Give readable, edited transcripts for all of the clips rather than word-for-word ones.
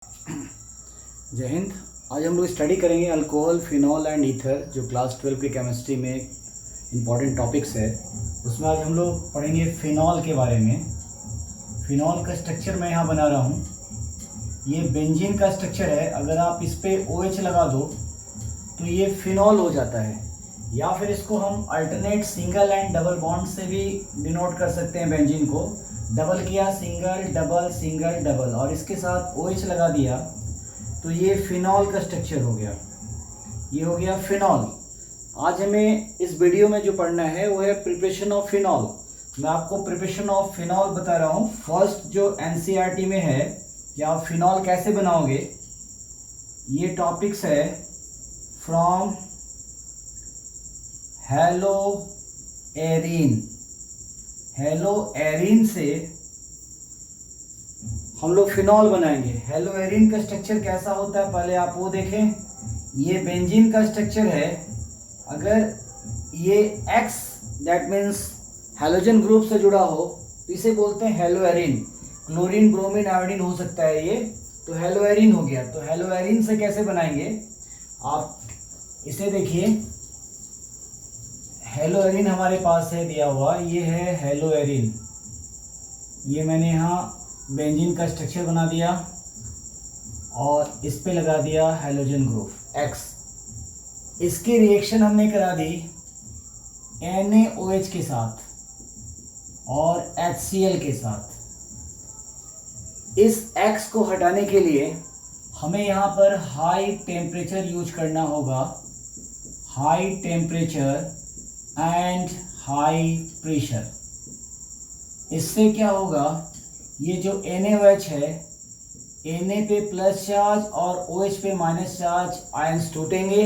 जय हिंद। आज हम लोग स्टडी करेंगे अल्कोहल, फिनॉल एंड ईथर, जो क्लास 12 की केमिस्ट्री में इम्पॉर्टेंट टॉपिक्स है। उसमें आज हम लोग पढ़ेंगे फिनॉल के बारे में। फिनॉल का स्ट्रक्चर मैं यहाँ बना रहा हूँ। ये बेंजीन का स्ट्रक्चर है। अगर आप इस पर OH लगा दो तो ये फिनॉल हो जाता है, या फिर इसको हम alternate single and double bond से भी डिनोट कर सकते हैं। बेंजीन को डबल किया, सिंगल डबल सिंगल डबल, और इसके साथ OH लगा दिया तो ये फिनॉल का स्ट्रक्चर हो गया। ये हो गया फिनॉल। आज हमें इस वीडियो में जो पढ़ना है वो है प्रिपरेशन ऑफ फिनॉल। मैं आपको प्रिपरेशन ऑफ फिनॉल बता रहा हूँ। फर्स्ट जो NCERT में है कि आप फिनॉल कैसे बनाओगे, ये टॉपिक्स है from hello Erin. Hello Erin से हम लोग फिनॉल बनाएंगे। हेलो एरिन का स्ट्रक्चर कैसा होता है पहले आप वो देखें। ये बेंजीन का स्ट्रक्चर है। अगर ये X that means halogen group से जुड़ा हो तो इसे बोलते हैं hello Erin. Chlorine, bromine, iodine हो सकता है ये, तो हेलो एरिन हो गया। तो हेलो एरिन से कैसे बनाएंगे आप इसे देखिए। हेलो एरिन हमारे पास है दिया हुआ, ये है हेलो एरिन। ये मैंने यहाँ बेंजीन का स्ट्रक्चर बना दिया और इस पे लगा दिया हैलोजन ग्रुप X। इसकी रिएक्शन हमने करा दी NaOH के साथ और HCl के साथ। इस X को हटाने के लिए हमें यहाँ पर हाई टेम्परेचर यूज करना होगा। High temperature and high pressure. इससे क्या होगा, ये जो NaOH है, Na पे प्लस चार्ज और OH पे माइनस चार्ज आयंस टूटेंगे।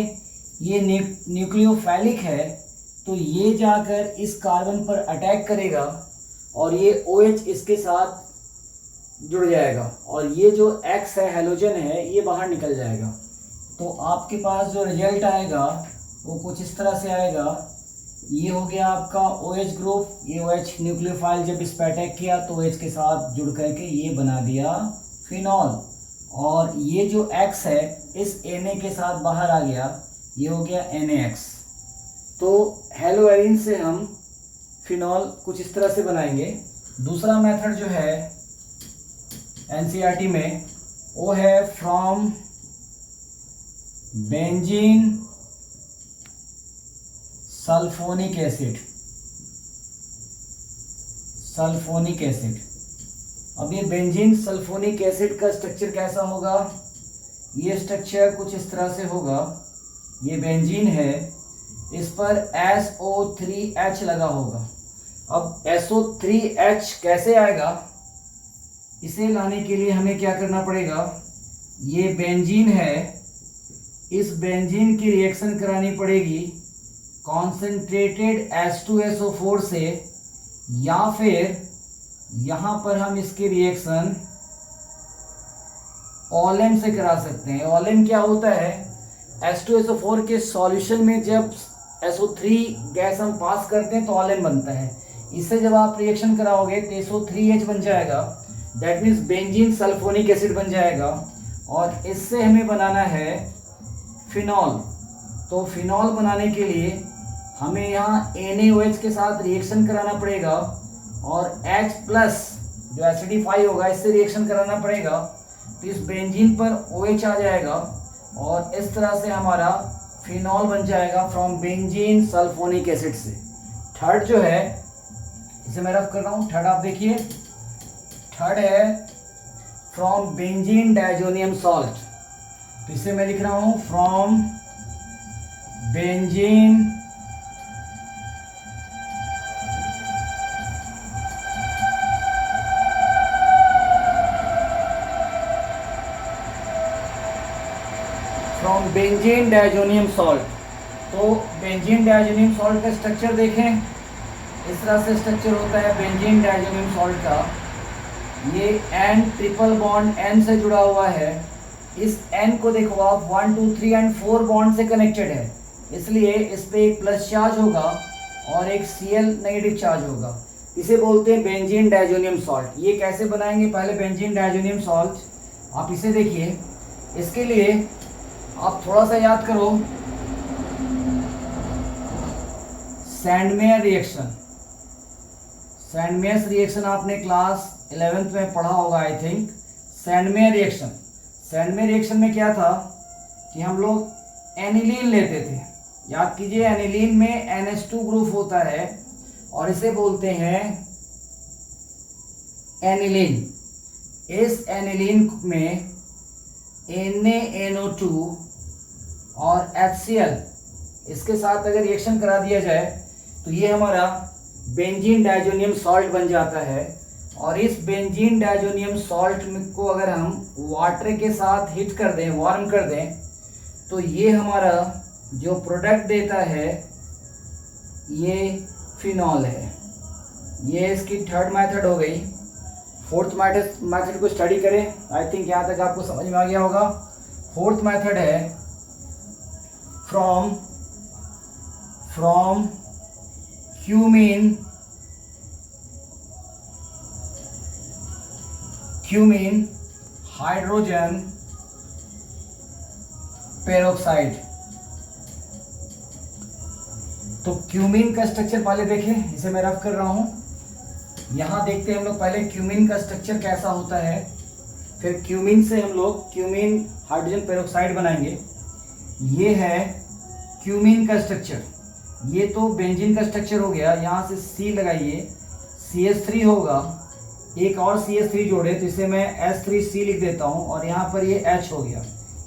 ये न्यूक्लियोफिलिक है तो ये जाकर इस कार्बन पर अटैक करेगा और ये OH इसके साथ जुड़ जाएगा और ये जो X है, हैलोजन है, ये बाहर निकल जाएगा। तो आपके पास जो रिजल्ट आएगा वो कुछ इस तरह से आएगा। ये हो गया आपका OH ग्रुप। ये OH न्यूक्लियोफाइल जब इस पर अटैक किया तो OH के साथ जुड़ करके ये बना दिया फिनॉल। और ये जो X है इस Na के साथ बाहर आ गया, ये हो गया NaX। तो हेलो एरिन से हम फिनॉल कुछ इस तरह से बनाएंगे। दूसरा मेथड जो है NCERT में वो है from benzene sulphonic acid. Sulphonic acid. अब ये बेंजीन सल्फोनिक एसिड का स्ट्रक्चर कैसा होगा, ये स्ट्रक्चर कुछ इस तरह से होगा। ये बेंजीन है, इस पर SO3H लगा होगा। अब SO3H कैसे आएगा, इसे लाने के लिए हमें क्या करना पड़ेगा, ये बेंजीन है, इस बेंजीन की रिएक्शन करानी पड़ेगी कॉन्सेंट्रेटेड H2SO4 से, या फिर यहाँ पर हम इसकी रिएक्शन ओलेम से करा सकते हैं। ओलेम क्या होता है, H2SO4 के सॉल्यूशन में जब SO3 गैस हम पास करते हैं तो ओलेम बनता है। इससे जब आप रिएक्शन कराओगे तो SO3H बन जाएगा, that means benzene sulphonic acid बन जाएगा। और इससे हमें बनाना है फिनॉल। तो फिनॉल बनाने के लिए हमें यहाँ NaOH के साथ रिएक्शन कराना पड़ेगा और H प्लस जो एसिडिफाई होगा इससे रिएक्शन कराना पड़ेगा। तो इस बेंजीन पर OH आ जाएगा और इस तरह से हमारा फिनॉल बन जाएगा फ्रॉम बेंजीन सल्फोनिक एसिड से। थर्ड जो है, इसे मैं रफ कर रहा हूँ, थर्ड आप देखिए। थर्ड है फ्रॉम बेंजीन डायजोनियम सॉल्ट। तो इसे मैं लिख रहा हूँ from benzene benzene diazonium salt. तो बेंजीन डायजोनियम सॉल्ट का स्ट्रक्चर देखें, इस तरह से स्ट्रक्चर होता है बेंजीन डायजोनियम सॉल्ट का। ये N ट्रिपल बॉन्ड N से जुड़ा हुआ है। इस N को देखो आप 1 2 3 एंड 4 बॉन्ड से कनेक्टेड है, इसलिए इस पे एक प्लस चार्ज होगा और एक Cl नेगेटिव चार्ज होगा। इसे बोलते हैं बेंजीन डायजोनियम सॉल्ट। ये कैसे बनाएंगे, पहले बेंजीन डायजोनियम सॉल्ट आप इसे देखिए, इसके लिए आप थोड़ा सा याद करो सैंडमेयर रिएक्शन। सैंडमेयर्स रिएक्शन आपने क्लास 11th में पढ़ा होगा I think. Sandmeyer reaction, Sandmeyer reaction में क्या था कि हम लोग एनिलीन लेते थे। याद कीजिए, एनिलीन में NH2 ग्रुप होता है और इसे बोलते हैं एनिलीन। इस एनिलीन में NaNO2 और HCl इसके साथ अगर रिएक्शन करा दिया जाए तो ये हमारा बेंजीन डाइजोनियम सॉल्ट बन जाता है। और इस बेंजीन डाइजोनियम सॉल्ट को अगर हम वाटर के साथ हीट कर दें, वार्म कर दें, तो ये हमारा जो प्रोडक्ट देता है ये फिनॉल है। ये इसकी थर्ड मेथड हो गई। फोर्थ मेथड को स्टडी करें। आई थिंक यहाँ तक आपको समझ में आ गया होगा। फोर्थ मेथड है फ्रॉम क्यूमीन हाइड्रोजन पेरोक्साइड। तो क्यूमीन का स्ट्रक्चर पहले देखें, इसे मैं रफ कर रहा हूं। यहाँ देखते हैं हम लोग पहले क्यूमीन का स्ट्रक्चर कैसा होता है, फिर क्यूमीन से हम लोग क्यूमीन हाइड्रोजन पेरोक्साइड बनाएंगे। ये है क्यूमीन का स्ट्रक्चर। ये तो बेंजीन का स्ट्रक्चर हो गया। यहाँ से C लगाइए, CH3 होगा, एक और CH3 जोड़े तो इसे मैं S3C लिख देता हूँ और यहाँ पर ये H हो गया।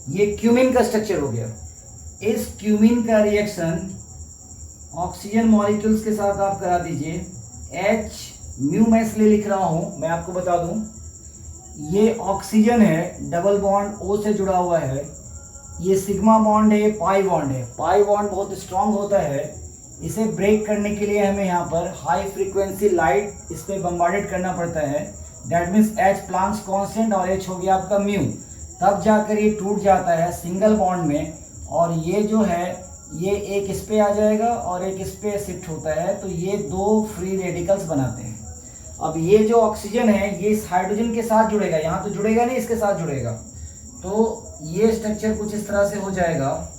ये क्यूमीन का स्ट्रक्चर हो गया। इस क्यूमीन का रिएक्शन ऑक्सीजन मॉलिक्यूल्स के साथ आप करा दीजिए। H म्यू मैं इसलिए लिख रहा हूँ, मैं आपको बता दूँ, ये ऑक्सीजन है, डबल बॉन्ड O से जुड़ा हुआ है। ये सिग्मा बॉन्ड है, ये पाई बॉन्ड है। पाई बॉन्ड बहुत स्ट्रांग होता है। इसे ब्रेक करने के लिए हमें यहाँ पर हाई फ्रीक्वेंसी लाइट इस पर बम्बार्डेड करना पड़ता है। That means H Planck's constant और H हो गया आपका म्यू। तब जाकर ये टूट जाता है सिंगल बॉन्ड में, और ये जो है ये एक इस पे आ जाएगा और एक इस पे शिफ्ट होता है, तो ये दो फ्री रेडिकल्स बनाते हैं। अब ये जो ऑक्सीजन है ये इस हाइड्रोजन के साथ जुड़ेगा, यहाँ तो जुड़ेगा नहीं, इसके साथ जुड़ेगा। तो ये स्ट्रक्चर कुछ इस तरह से हो जाएगा।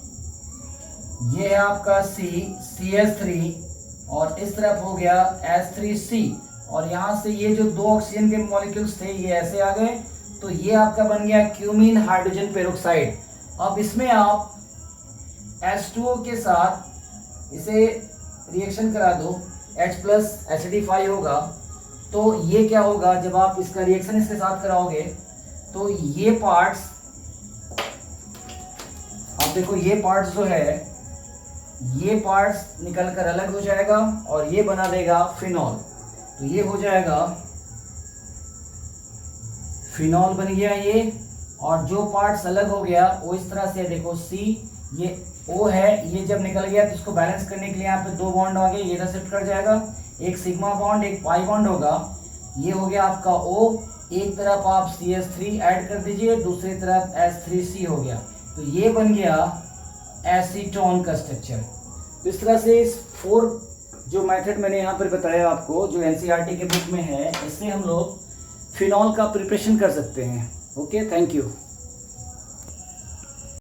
ये है आपका CH3 और इस तरफ हो गया S3C, और यहाँ से ये जो दो ऑक्सीजन के मॉलिक्यूल्स थे ये ऐसे आ गए, तो ये आपका बन गया क्यूमीन हाइड्रोजन पेरोक्साइड। अब इसमें आप H2O के साथ इसे रिएक्शन करा दो, H+ HD5 होगा। तो ये क्या होगा, जब आप इसका रिएक्शन इसके साथ कराओगे तो ये पार्ट्स, आप देखो ये पार्ट्स जो है ये पार्ट्स निकल कर अलग हो जाएगा और ये बना देगा फिनॉल। तो ये हो जाएगा फिनॉल बन गया ये। और जो पार्ट्स अलग हो गया वो इस तरह से देखो, C ये O है, ये जब निकल गया तो इसको बैलेंस करने के लिए यहाँ पे दो बॉन्ड आ गए, ये इधर शिफ्ट कर जाएगा, एक सिग्मा बॉन्ड एक पाई बॉन्ड होगा। ये हो गया आपका O, एक तरफ आप CH3 ऐड कर दीजिए, दूसरी तरफ S3C हो गया। तो ये बन गया एसीटोन का स्ट्रक्चर। तो इस तरह से इस 4 जो मेथड मैंने यहाँ पर बताया आपको, जो NCERT के बुक में है, इससे हम लोग फिनॉल का प्रिपरेशन कर सकते हैं। Okay, thank you.